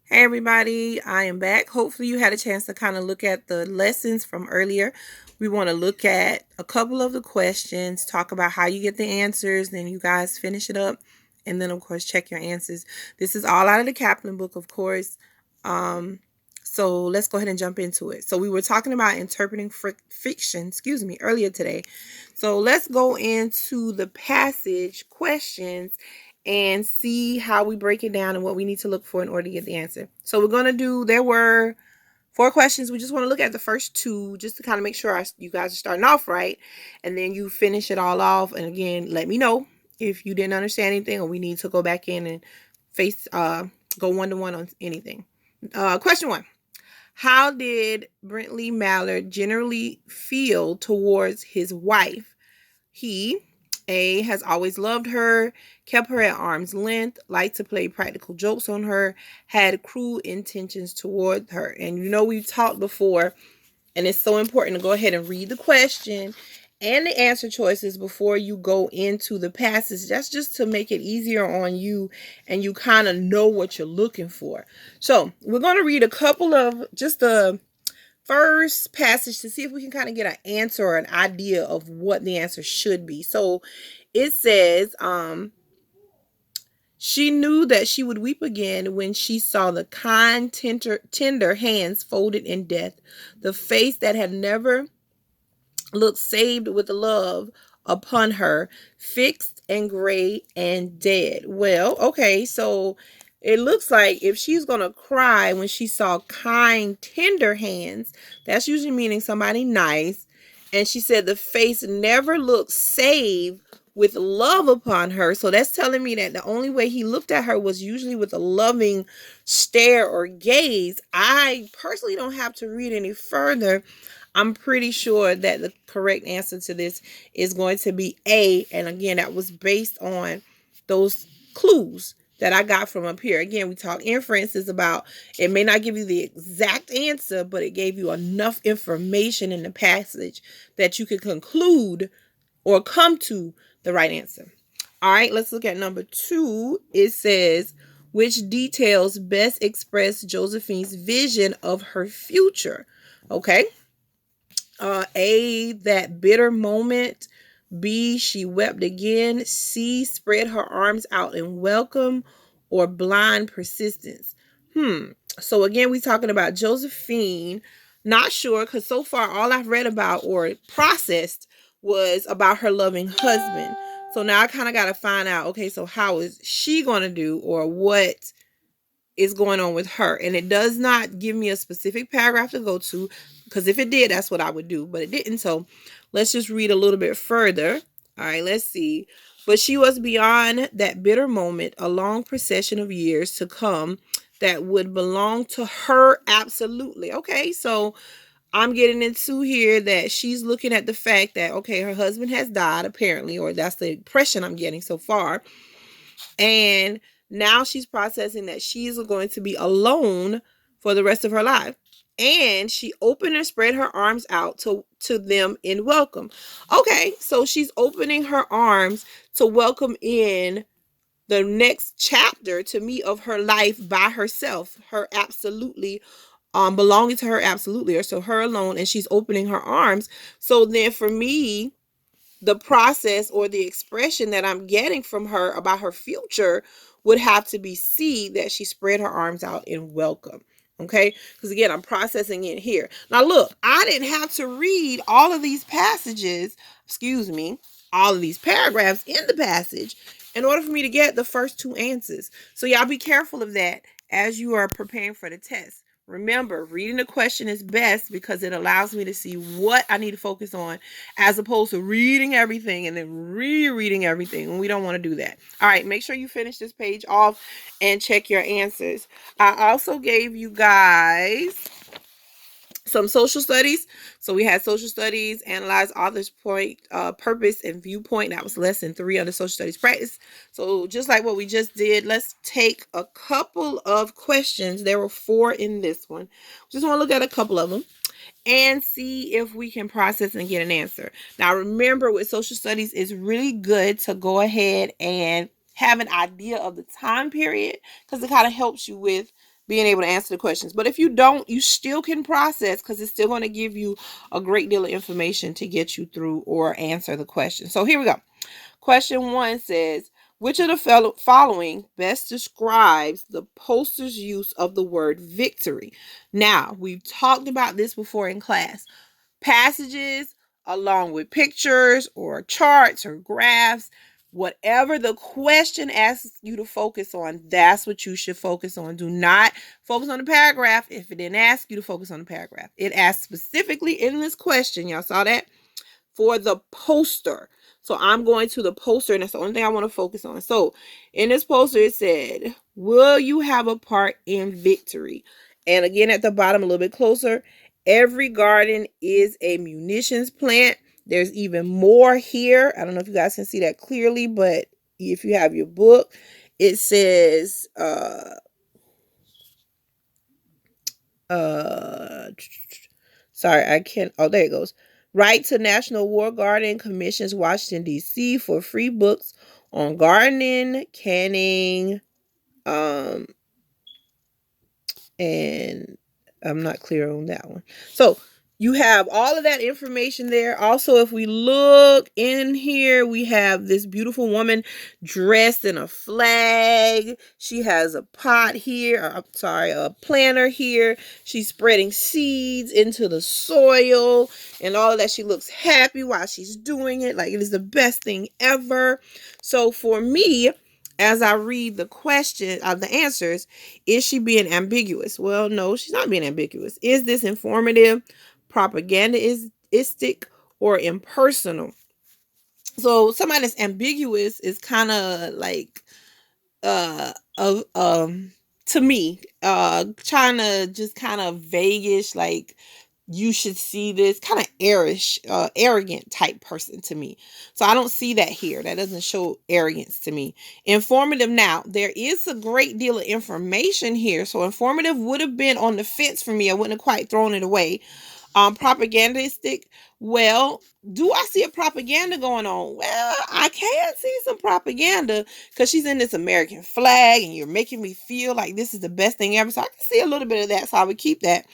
Hey everybody, I am back. Hopefully you had a chance to kind of look at the lessons from earlier. We want to look at a couple of the questions, talk about how you get the answers, then you guys finish it up, and then of course check your answers. This is all out of the Kaplan book, of course. Um, so let's go ahead and jump into it. So we were talking about interpreting fiction, earlier today. So let's go into the passage questions and see how we break it down and what we need to look for in order to get the answer. So we're going to do, there were 4 questions. We just want to look at the first 2 just to kind of make sure you guys are starting off right. And then you finish it all off. And again, let me know if you didn't understand anything or we need to go back in and go one-to-one on anything. Question 1. How did Brentley Mallard generally feel towards his wife? He, A, has always loved her, kept her at arm's length, liked to play practical jokes on her, had cruel intentions toward her. And we've talked before, and it's so important to go ahead and read the question and the answer choices before you go into the passage. That's just to make it easier on you and you kind of know what you're looking for. So we're going to read a couple of just the first passage to see if we can kind of get an answer or an idea of what the answer should be. So it says, she knew that she would weep again when she saw the kind, tender hands folded in death, the face that had never looked saved with love upon her, fixed and gray and dead. Well, okay, so it looks like if she's going to cry when she saw kind, tender hands, that's usually meaning somebody nice. And she said the face never looked saved with love upon her. So that's telling me that the only way he looked at her was usually with a loving stare or gaze. I personally don't have to read any further. I'm pretty sure that the correct answer to this is going to be A. And again, that was based on those clues that I got from up here. Again, we talk inferences about it may not give you the exact answer, but it gave you enough information in the passage that you could conclude or come to the right answer. All right, let's look at number 2. It says, which details best express Josephine's vision of her future? Okay. A, that bitter moment. B, she wept again. C, spread her arms out in welcome. Or blind persistence. So again, we talking about Josephine. Not sure, because so far all I've read about or processed was about her loving husband. So now I kind of got to find out, okay, so how is she going to do, or what is going on with her? And it does not give me a specific paragraph to go to, because if it did, that's what I would do, but it didn't. So let's just read a little bit further. All right, let's see. But she was beyond that bitter moment, a long procession of years to come that would belong to her absolutely. Okay, so I'm getting into here that she's looking at the fact that, okay, her husband has died apparently, or that's the impression I'm getting so far. And now she's processing that she's going to be alone for the rest of her life. And she opened and spread her arms out to them in welcome. Okay, so she's opening her arms to welcome in the next chapter to me of her life by herself, her absolutely belonging to her absolutely, or so her alone, and she's opening her arms. So then for me, the process or the expression that I'm getting from her about her future would have to be C, that she spread her arms out in welcome. Okay, because again, I'm processing it here. Now, look, I didn't have to read all of these passages, all of these paragraphs in the passage in order for me to get the first 2 answers. So, y'all be careful of that as you are preparing for the test. Remember, reading the question is best because it allows me to see what I need to focus on as opposed to reading everything and then rereading everything. And we don't want to do that. All right, make sure you finish this page off and check your answers. I also gave you guys some social studies. So we had social studies, analyze author's point, purpose, and viewpoint. That was lesson 3 under social studies practice. So just like what we just did, let's take a couple of questions. There were 4 in this one. Just want to look at a couple of them and see if we can process and get an answer. Now, remember, with social studies, it's really good to go ahead and have an idea of the time period because it kind of helps you with being able to answer the questions. But if you don't, you still can process, because it's still going to give you a great deal of information to get you through or answer the question. So here we go. Question 1 says, which of the following best describes the poster's use of the word victory? Now, we've talked about this before in class. Passages along with pictures or charts or graphs, whatever the question asks you to focus on, that's what you should focus on. Do not focus on the paragraph if it didn't ask you to focus on the paragraph. It asked specifically in this question, y'all saw that, for the poster. So I'm going to the poster, and that's the only thing I want to focus on. So in this poster, it said, will you have a part in victory? And again, at the bottom, a little bit closer, every garden is a munitions plant. There's even more here. I don't know if you guys can see that clearly, but if you have your book, it says, sorry, I can't. Oh, there it goes. Write to National War Garden Commissions, Washington, D.C. for free books on gardening, canning, and I'm not clear on that one. So you have all of that information there. Also, if we look in here, we have this beautiful woman dressed in a flag. She has a pot here. I'm sorry, a planter here. She's spreading seeds into the soil and all of that. She looks happy while she's doing it. Like, it is the best thing ever. So for me, as I read the question of the answers, is she being ambiguous? Well, no, she's not being ambiguous. Is this informative, propagandistic, or impersonal? So somebody that's ambiguous is kind of like to me, trying to just kind of vaguish, like, you should see this, kind of arrogant type person to me. So I don't see that here. That doesn't show arrogance to me. Informative, now there is a great deal of information here, so informative would have been on the fence for me. I wouldn't have quite thrown it away. Propagandistic, well, do I see a propaganda going on? Well, I can see some propaganda, because she's in this American flag and you're making me feel like this is the best thing ever. So I can see a little bit of that. So I would keep that.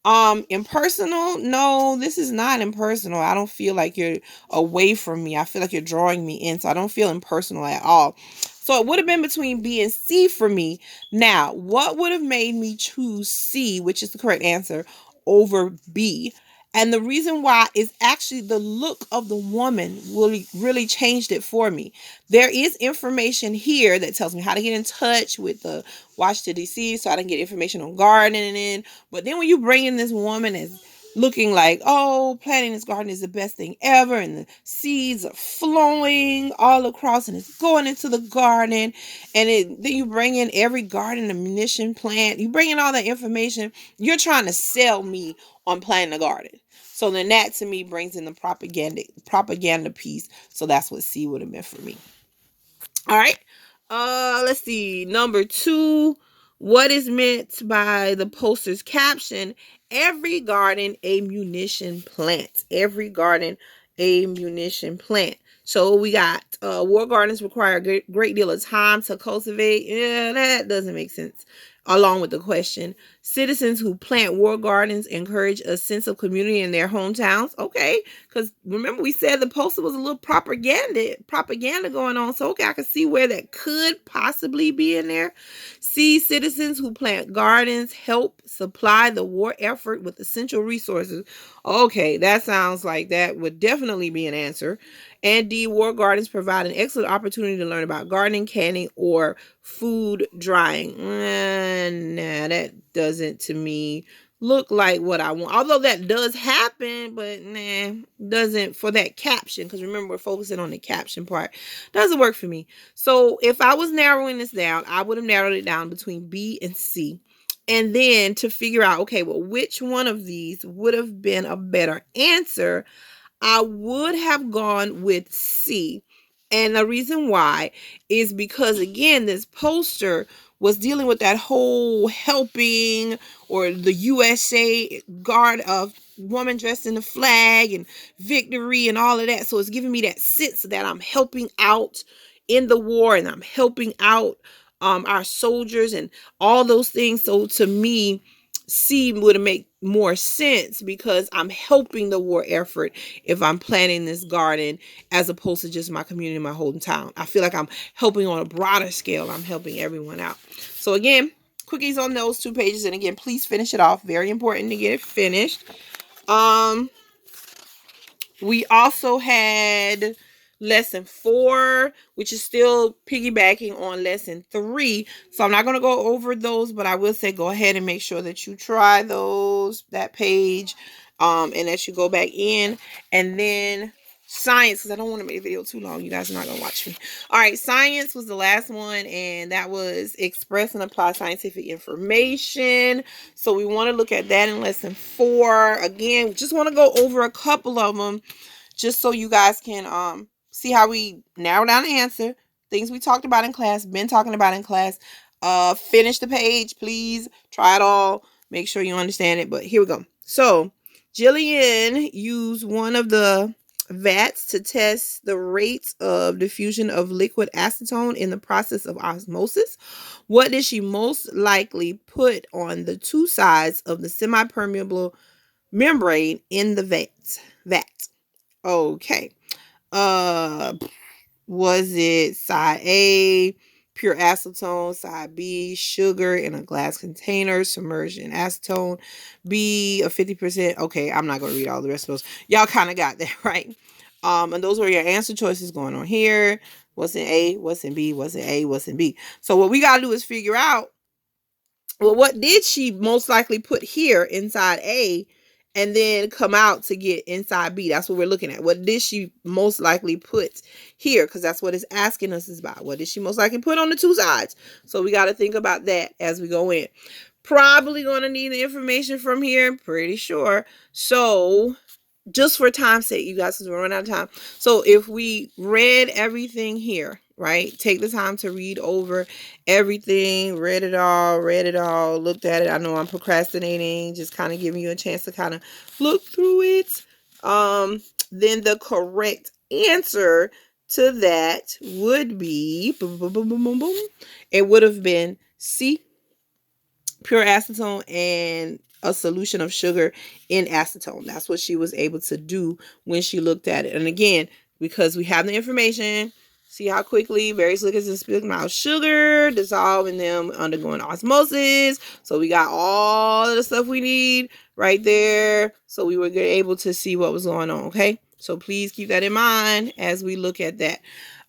Impersonal, no, this is not impersonal. I don't feel like you're away from me. I feel like you're drawing me in. So I don't feel impersonal at all. So it would have been between B and C for me. Now, what would have made me choose C, which is the correct answer, over B? And the reason why is actually the look of the woman really changed it for me. There is information here that tells me how to get in touch with the Washington, D.C., so I can get information on gardening. But then when you bring in this woman as looking like, oh, planting this garden is the best thing ever, and the seeds are flowing all across and it's going into the garden, and then you bring in every garden ammunition plant, you bring in all that information, you're trying to sell me on planting a garden. So then that to me brings in the propaganda piece. So that's what C would have been for me. All right. Let's see. Number 2, what is meant by the poster's caption? Every garden a munition plant. Every garden a munition plant. So we got war gardens require a great deal of time to cultivate. Yeah, that doesn't make sense. Along with the question, citizens who plant war gardens encourage a sense of community in their hometowns. Okay, because remember we said the poster was a little propaganda going on. So okay, I can see where that could possibly be in there. See, citizens who plant gardens help supply the war effort with essential resources. Okay, that sounds like that would definitely be an answer. And D, war gardens provide an excellent opportunity to learn about gardening, canning, or food drying. Nah, that doesn't to me look like what I want. Although that does happen, but doesn't for that caption. Because remember, we're focusing on the caption part. Doesn't work for me. So if I was narrowing this down, I would have narrowed it down between B and C. And then to figure out, okay, well, which one of these would have been a better answer, I would have gone with C. And the reason why is because, again, this poster was dealing with that whole helping, or the USA guard of woman dressed in the flag and victory and all of that. So it's giving me that sense that I'm helping out in the war, and I'm helping out our soldiers and all those things. So to me, C would make more sense because I'm helping the war effort if I'm planting this garden as opposed to just my community, my hometown. I feel like I'm helping on a broader scale. I'm helping everyone out. So again, quickies on those 2 pages. And again, please finish it off. Very important to get it finished. We also had lesson 4, which is still piggybacking on lesson 3. So I'm not going to go over those, but I will say go ahead and make sure that you try that page, and that you go back in. And then science, because I don't want to make the video too long. You guys are not going to watch me. All right, science was the last one, and that was express and apply scientific information. So we want to look at that in lesson 4. Again, just want to go over a couple of them just so you guys can see how we narrow down the answer. Things we talked about in class, been talking about in class. Finish the page, please. Try it all. Make sure you understand it. But here we go. So Jillian used one of the vats to test the rate of diffusion of liquid acetone in the process of osmosis. What did she most likely put on the 2 sides of the semi-permeable membrane in the vat? Okay. Was it side A, pure acetone, side B, sugar in a glass container submerged in acetone, B, a 50%? Okay, I'm not going to read all the rest of those. Y'all kind of got that, right? And those were your answer choices going on here. What's in A, what's in B, what's in A, what's in B. So what we got to do is figure out, well, what did she most likely put here inside A and then come out to get inside B? That's what we're looking at. What did she most likely put here? Because that's what it's asking us is about. What did she most likely put on the 2 sides? So we got to think about that as we go in. Probably going to need the information from here. Pretty sure. So just for time's sake, you guys, because we're running out of time. So if we read everything here, right? Take the time to read over everything, read it all, looked at it. I know I'm procrastinating, just kind of giving you a chance to kind of look through it. Then the correct answer to that would be, boom, boom, boom, boom, boom, boom. It would have been C, pure acetone and a solution of sugar in acetone. That's what she was able to do when she looked at it. And again, because we have the information, see how quickly various liquids and spilling out sugar, dissolving them, undergoing osmosis. So we got all of the stuff we need right there. So we were able to see what was going on. Okay. So please keep that in mind as we look at that.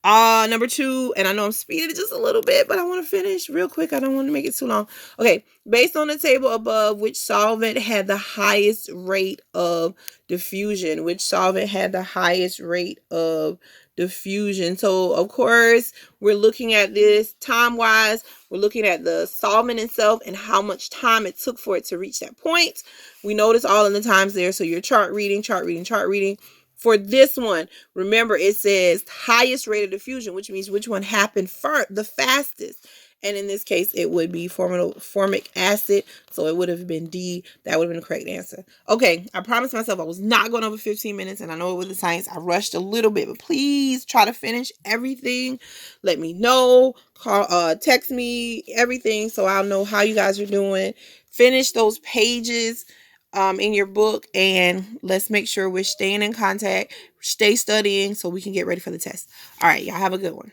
Number 2, and I know I'm speeding it just a little bit, but I want to finish real quick. I don't want to make it too long. Okay, based on the table above, which solvent had the highest rate of diffusion? Which solvent had the highest rate of diffusion? So, of course, we're looking at this time-wise. We're looking at the solvent itself and how much time it took for it to reach that point. We notice all in the times there. So your chart reading. For this one, remember it says highest rate of diffusion, which means which one happened first, the fastest. And in this case, it would be formic acid. So it would have been D. That would have been the correct answer. Okay, I promised myself I was not going over 15 minutes. And I know it was the science. I rushed a little bit. But please try to finish everything. Let me know. Call, text me, everything. So I'll know how you guys are doing. Finish those pages in your book, and let's make sure we're staying in contact, stay studying so we can get ready for the test. All right, y'all have a good one.